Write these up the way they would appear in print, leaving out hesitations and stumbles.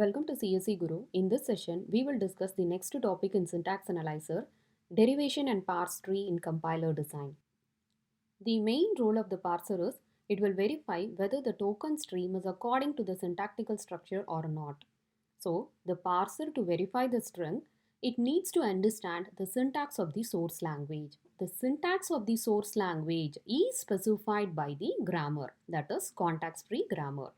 Welcome to CSE Guru. In this session, we will discuss the next topic in syntax analyzer, derivation and parse tree in compiler design. The main role of the parser is it will verify whether the token stream is according to the syntactical structure or not. So, the parser to verify the string, it needs to understand the syntax of the source language. The syntax of the source language is specified by the grammar, that is context-free grammar.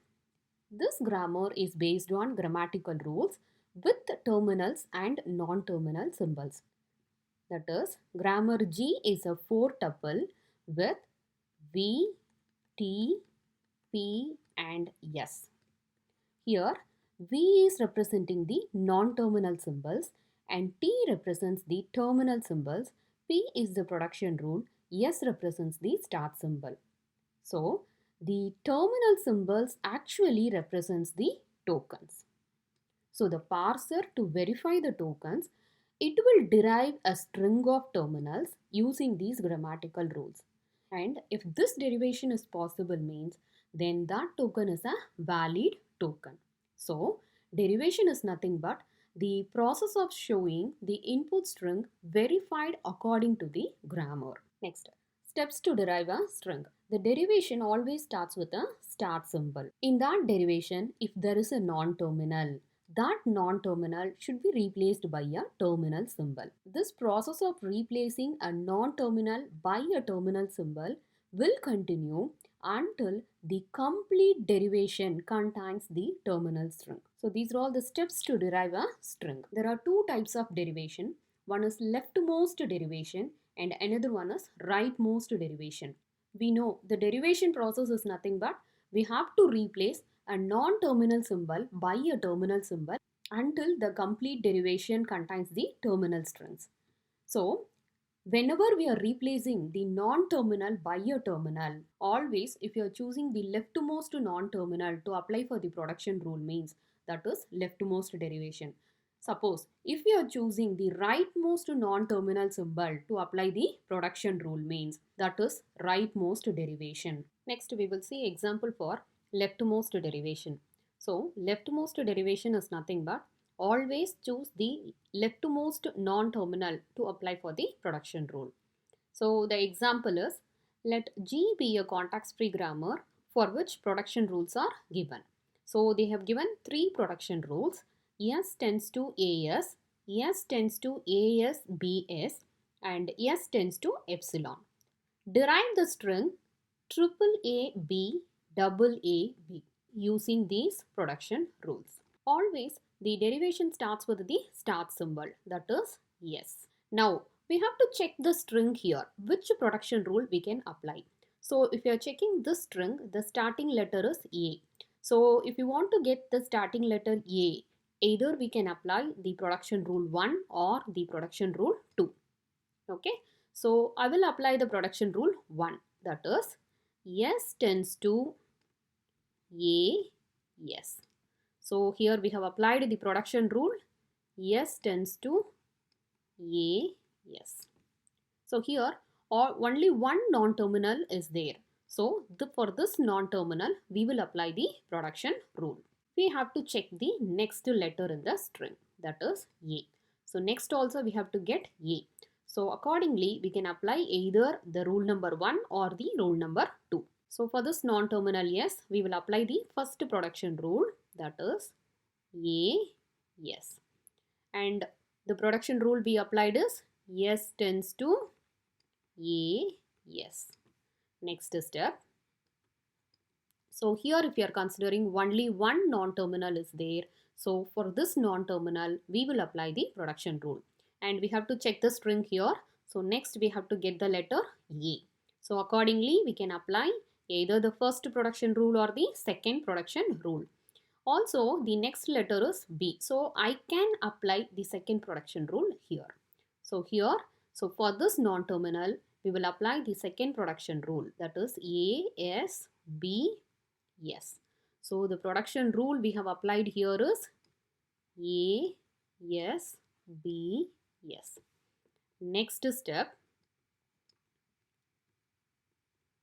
This grammar is based on grammatical rules with terminals and non-terminal symbols. That is, grammar G is a 4-tuple with V, T, P and S. Here, V is representing the non-terminal symbols and T represents the terminal symbols, P is the production rule, S represents the start symbol. So, the terminal symbols actually represents the tokens. So, the parser to verify the tokens, it will derive a string of terminals using these grammatical rules. And if this derivation is possible means, then that token is a valid token. So, derivation is nothing but the process of showing the input string verified according to the grammar. Next, steps to derive a string. The derivation always starts with a start symbol. In that derivation, if there is a non-terminal, that non-terminal should be replaced by a terminal symbol. This process of replacing a non-terminal by a terminal symbol will continue until the complete derivation contains the terminal string. So these are all the steps to derive a string. There are two types of derivation. One is leftmost derivation and another one is rightmost derivation. We know the derivation process is nothing but we have to replace a non-terminal symbol by a terminal symbol until the complete derivation contains the terminal strings. So, whenever we are replacing the non-terminal by a terminal, always if you are choosing the leftmost non-terminal to apply for the production rule means that is leftmost derivation. Suppose if we are choosing the rightmost non-terminal symbol to apply the production rule means that is rightmost derivation. Next we will see example for leftmost derivation. So leftmost derivation is nothing but always choose the leftmost non-terminal to apply for the production rule. So the example is let G be a context-free grammar for which production rules are given. So they have given three production rules. S tends to AS, S tends to AS BS and S tends to epsilon. Derive the string triple A B double A B using these production rules. Always the derivation starts with the start symbol, that is yes. Now we have to check the string here, which production rule we can apply. So if you are checking this string, the starting letter is A. So if you want to get the starting letter A, either we can apply the production rule 1 or the production rule 2. Okay, so I will apply the production rule 1, that is S tends to A, yes. So here we have applied the production rule S tends to A, yes. So here only one non-terminal is there. So for this non-terminal we will apply the production rule. We have to check the next letter in the string, that is A. So next also we have to get A. So accordingly we can apply either the rule number 1 or the rule number 2. So for this non-terminal yes, we will apply the first production rule, that is A, yes. And the production rule we applied is S tends to A, yes. Next step. So here if you are considering only one non-terminal is there. So for this non-terminal we will apply the production rule. And we have to check the string here. So next we have to get the letter A. So accordingly we can apply either the first production rule or the second production rule. Also the next letter is B. So I can apply the second production rule here. So here, so for this non-terminal we will apply the second production rule, that is A, S, B, yes. So the production rule we have applied here is A, yes, B, yes. Next step.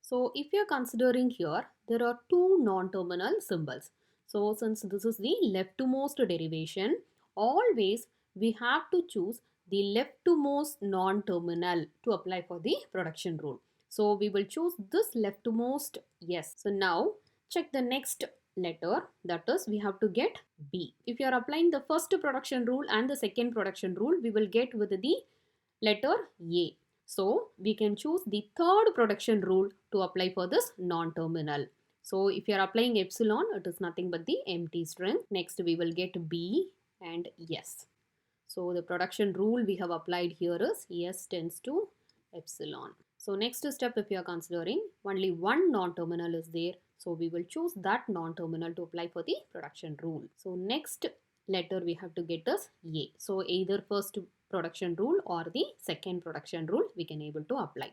So if you are considering here, there are two non-terminal symbols. So since this is the leftmost derivation, always we have to choose the leftmost non-terminal to apply for the production rule. So we will choose this leftmost yes. So now check the next letter, that is we have to get B. If you are applying the first production rule and the second production rule, we will get with the letter A. So we can choose the third production rule to apply for this non-terminal. So if you are applying epsilon, it is nothing but the empty string. Next we will get B and yes. So the production rule we have applied here is S tends to epsilon. So next step, if you are considering only one non-terminal is there, so we will choose that non-terminal to apply for the production rule. So next letter we have to get is A. So either first production rule or the second production rule we can able to apply.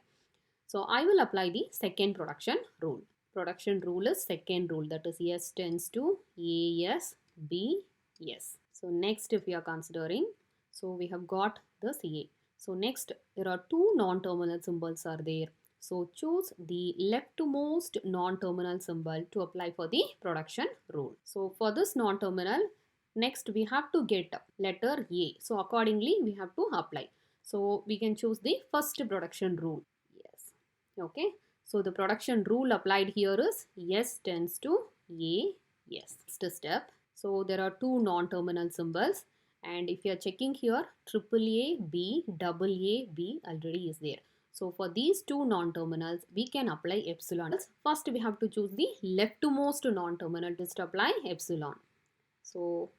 So I will apply the second production rule. Production rule is second rule, that is S tends to AS B S. So next if we are considering, so we have got this A. So next there are two non-terminal symbols are there. So choose the leftmost non-terminal symbol to apply for the production rule. So for this non-terminal, next we have to get letter A. So accordingly we have to apply. So we can choose the first production rule. Yes. Okay. So the production rule applied here is S tends to A. Yes. Next step. So there are two non-terminal symbols. And if you are checking here, triple A, B, double A, B already is there. So for these two non-terminals, we can apply epsilon. First, we have to choose the leftmost non-terminal to apply epsilon. So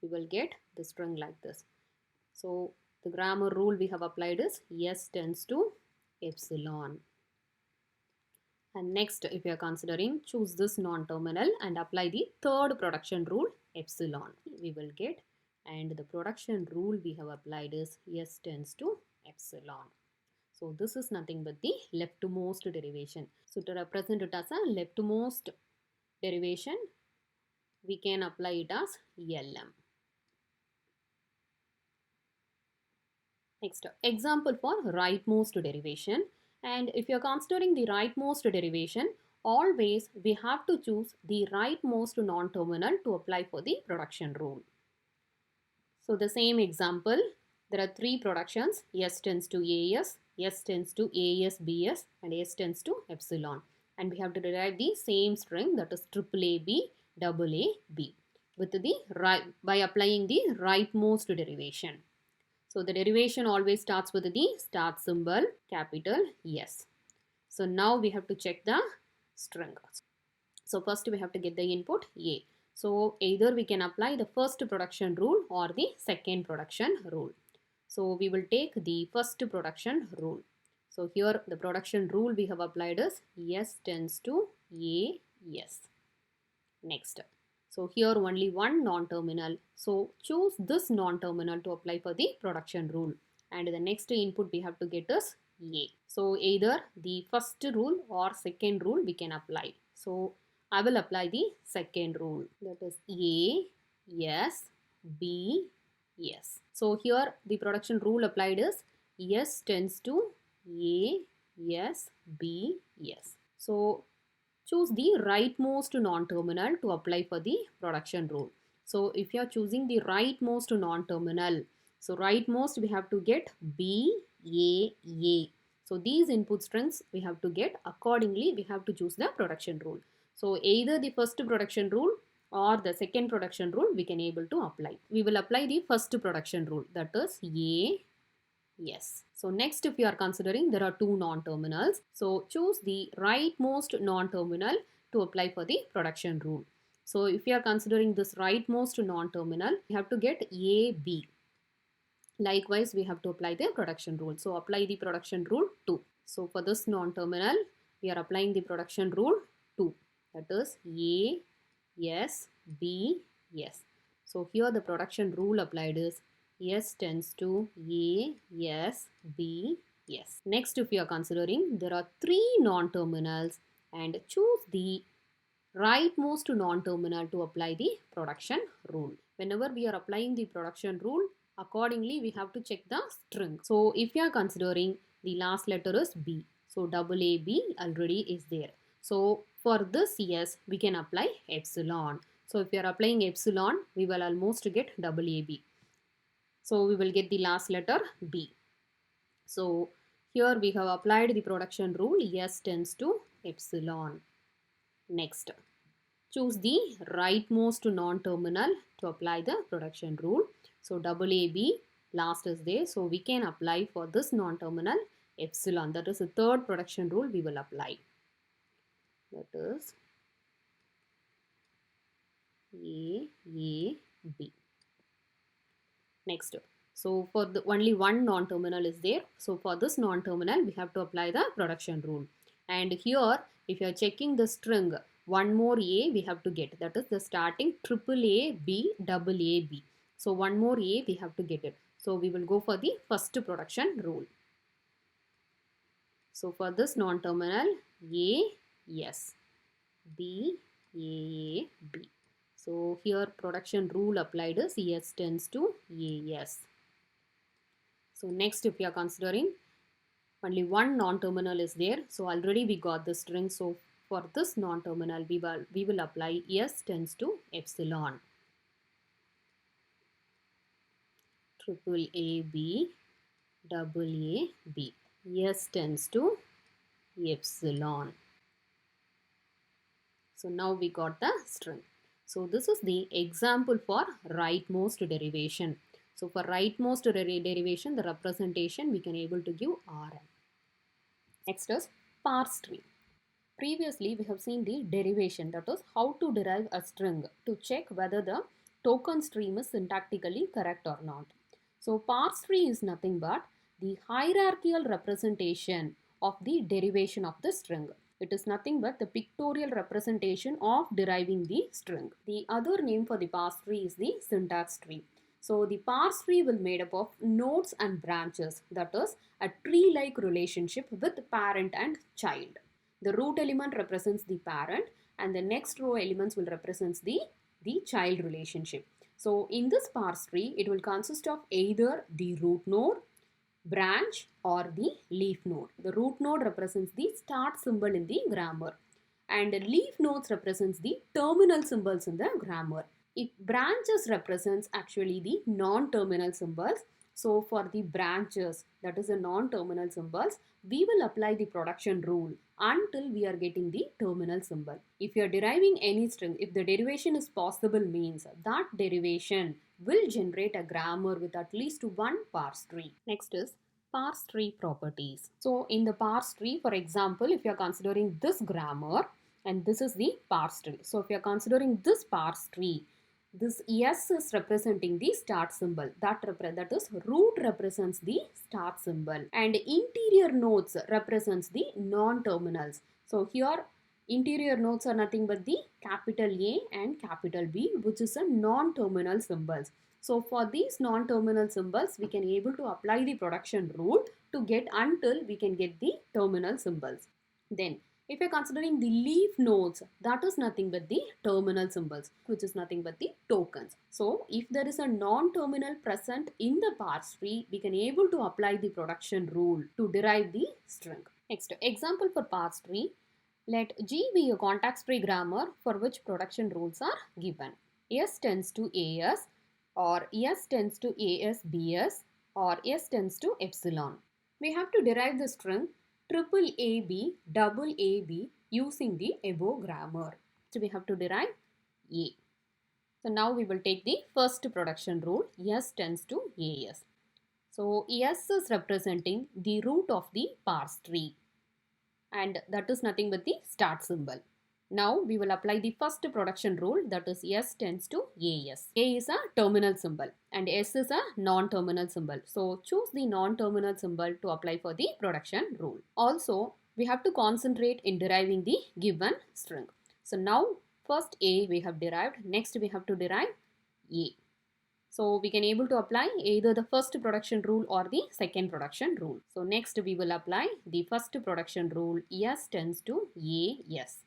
we will get the string like this. So the grammar rule we have applied is S tends to epsilon. And next, if you are considering, choose this non-terminal and apply the third production rule epsilon. We will get, and the production rule we have applied is S tends to epsilon. So this is nothing but the leftmost derivation. So to represent it as a leftmost derivation, we can apply it as LM. Next, example for rightmost derivation. And if you are considering the rightmost derivation, always we have to choose the rightmost non-terminal to apply for the production rule. So the same example, there are three productions, S tends to AS, S tends to AS BS, and S tends to epsilon. And we have to derive the same string, that is triple AB, double AB, with the right by applying the rightmost derivation. So the derivation always starts with the start symbol, capital S. So now we have to check the string. So first we have to get the input A. So either we can apply the first production rule or the second production rule. So we will take the first production rule. So here the production rule we have applied is S tends to AS. Next. So here only one non-terminal. So choose this non-terminal to apply for the production rule. And the next input we have to get is A. So either the first rule or second rule we can apply. So I will apply the second rule, that is A, S, B, S. So here the production rule applied is S tends to A, S, B, S. So choose the rightmost non-terminal to apply for the production rule. So if you are choosing the rightmost non-terminal, so rightmost we have to get B, A, A. So these input strings we have to get, accordingly we have to choose the production rule. So either the first production rule or the second production rule we can able to apply. We will apply the first production rule, that is A, yes. So next, if you are considering, there are two non-terminals. So choose the rightmost non-terminal to apply for the production rule. So if you are considering this rightmost non-terminal, we have to get A, B. Likewise, we have to apply the production rule. So apply the production rule 2. So for this non-terminal, we are applying the production rule 2. That is A, S, B, S. So here the production rule applied is S tends to A, S, B, S. Next, if you are considering, there are three non-terminals and choose the rightmost non-terminal to apply the production rule. Whenever we are applying the production rule, accordingly we have to check the string. So if you are considering, the last letter is B. So double A, B already is there. So for this yes, we can apply epsilon. So if we are applying epsilon, we will almost get double AB. So we will get the last letter B. So here we have applied the production rule, S tends to epsilon. Next, choose the rightmost non-terminal to apply the production rule. So double AB last is there. So we can apply for this non-terminal epsilon. That is the third production rule we will apply. That is A, B. Next, so for the only one non-terminal is there. So for this non-terminal, we have to apply the production rule. And here, if you are checking the string, one more A we have to get. That is the starting triple A, B, double A, B. So one more A we have to get it. So we will go for the first production rule. So for this non-terminal, A, yes, B, A, B. So here production rule applied is S tends to AS. So next, if we are considering only one non-terminal is there. So already we got the string. So for this non-terminal, we will apply S tends to epsilon. Triple A, B, double A, B. S tends to epsilon. So now we got the string. So this is the example for rightmost derivation. So for rightmost derivation, the representation we can able to give Rn. Next is parse tree. Previously, we have seen the derivation, that is how to derive a string to check whether the token stream is syntactically correct or not. So parse tree is nothing but the hierarchical representation of the derivation of the string. It is nothing but the pictorial representation of deriving the string. The other name for the parse tree is the syntax tree. So the parse tree will be made up of nodes and branches, that is a tree-like relationship with parent and child. The root element represents the parent and the next row elements will represent the child relationship. So in this parse tree, it will consist of either the root node, branch or the leaf node. The root node represents the start symbol in the grammar and leaf nodes represents the terminal symbols in the grammar. If branches represents actually the non-terminal symbols. So for the branches, that is the non-terminal symbols, we will apply the production rule until we are getting the terminal symbol. If you are deriving any string, if the derivation is possible means that derivation will generate a grammar with at least one parse tree. Next is parse tree properties. So in the parse tree, for example, if you are considering this grammar and this is the parse tree. So if you are considering this parse tree, this S is representing the start symbol. That is root represents the start symbol and interior nodes represents the non-terminals. So here interior nodes are nothing but the capital A and capital B, which is a non-terminal symbols. So for these non-terminal symbols, we can able to apply the production rule to get until we can get the terminal symbols. Then if you're considering the leaf nodes, that is nothing but the terminal symbols, which is nothing but the tokens. So if there is a non-terminal present in the parse tree, we can able to apply the production rule to derive the string. Next, example for parse tree. Let G be a context tree grammar for which production rules are given. S tends to AS or S tends to ASBS or S tends to epsilon. We have to derive the string triple AB, double AB using the above grammar. So we have to derive A. So now we will take the first production rule, S tends to AS. So S is representing the root of the parse tree and that is nothing but the start symbol. Now we will apply the first production rule, that is S tends to AS. A is a terminal symbol and S is a non-terminal symbol. So choose the non-terminal symbol to apply for the production rule. Also, we have to concentrate in deriving the given string. So now first A we have derived, next we have to derive A. So we can able to apply either the first production rule or the second production rule. So next we will apply the first production rule, S tends to AS.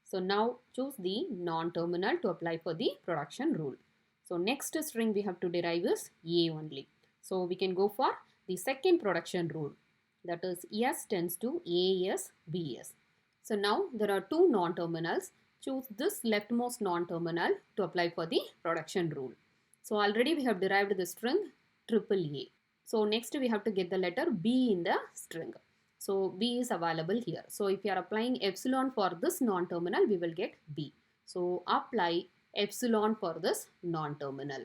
So now choose the non-terminal to apply for the production rule. So next string we have to derive is A only. So we can go for the second production rule, that is S tends to ASBS. So now there are two non-terminals. choose this leftmost non-terminal to apply for the production rule. So already we have derived the string AAA. So next we have to get the letter B in the string. So B is available here. So if you are applying epsilon for this non-terminal, we will get B. So apply epsilon for this non-terminal.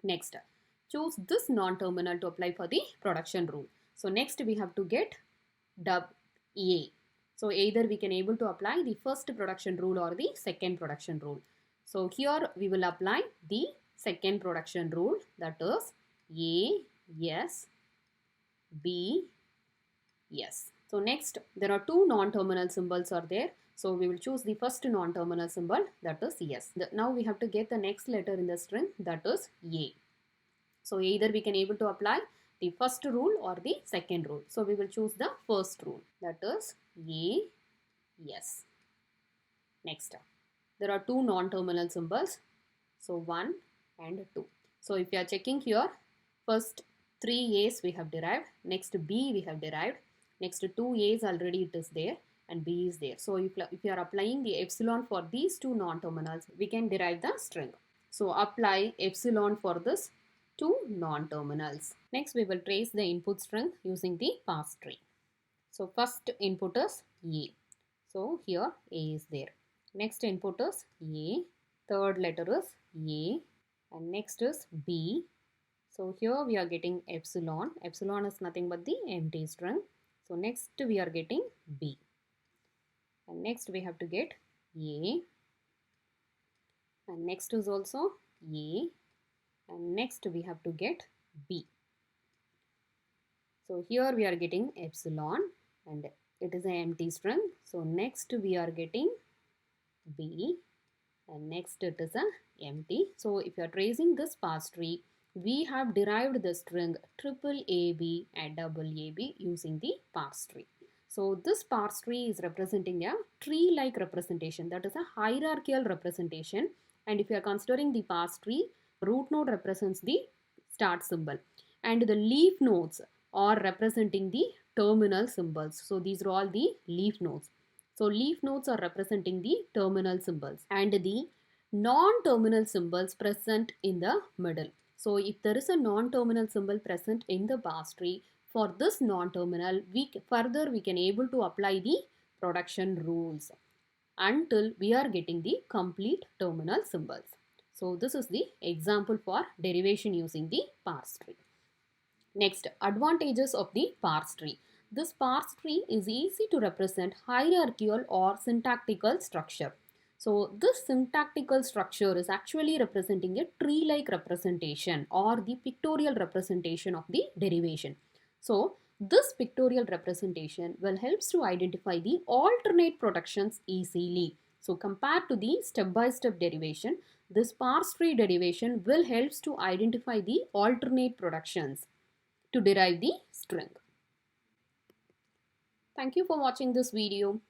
Next, choose this non-terminal to apply for the production rule. So next we have to get dub A. So either we can able to apply the first production rule or the second production rule. So here we will apply the second production rule, that is A, yes, B, yes. So next there are two non-terminal symbols are there. So we will choose the first non-terminal symbol, that is yes. Now we have to get the next letter in the string, that is A. So either we can able to apply the first rule or the second rule. So we will choose the first rule, that is A, yes. Next, there are two non-terminal symbols. So 1 and 2. So if you are checking here, first 3 A's we have derived, next B we have derived, next 2 A's already it is there and B is there. So if you are applying the epsilon for these two non-terminals, we can derive the string. So apply epsilon for this two non-terminals. Next we will trace the input string using the parse tree. So first input is A. So here A is there. Next input is A. Third letter is A. And next is B. So here we are getting epsilon. Epsilon is nothing but the empty string. So next we are getting B. And next we have to get A. And next is also A. And next we have to get B. So here we are getting epsilon and it is an empty string. So next we are getting B and next it is a empty. So if you are tracing this parse tree, we have derived the string triple AB and double AB using the parse tree. So this parse tree is representing a tree-like representation, that is a hierarchical representation. And if you are considering the parse tree, root node represents the start symbol and the leaf nodes are representing the terminal symbols. So these are all the leaf nodes. So leaf nodes are representing the terminal symbols and the non-terminal symbols present in the middle. So if there is a non-terminal symbol present in the parse tree, for this non-terminal, we can able to apply the production rules until we are getting the complete terminal symbols. So this is the example for derivation using the parse tree. Next, advantages of the parse tree. This parse tree is easy to represent hierarchical or syntactical structure. So this syntactical structure is actually representing a tree-like representation or the pictorial representation of the derivation. So this pictorial representation will help to identify the alternate productions easily. So compared to the step-by-step derivation, this parse tree derivation will help to identify the alternate productions to derive the string. Thank you for watching this video.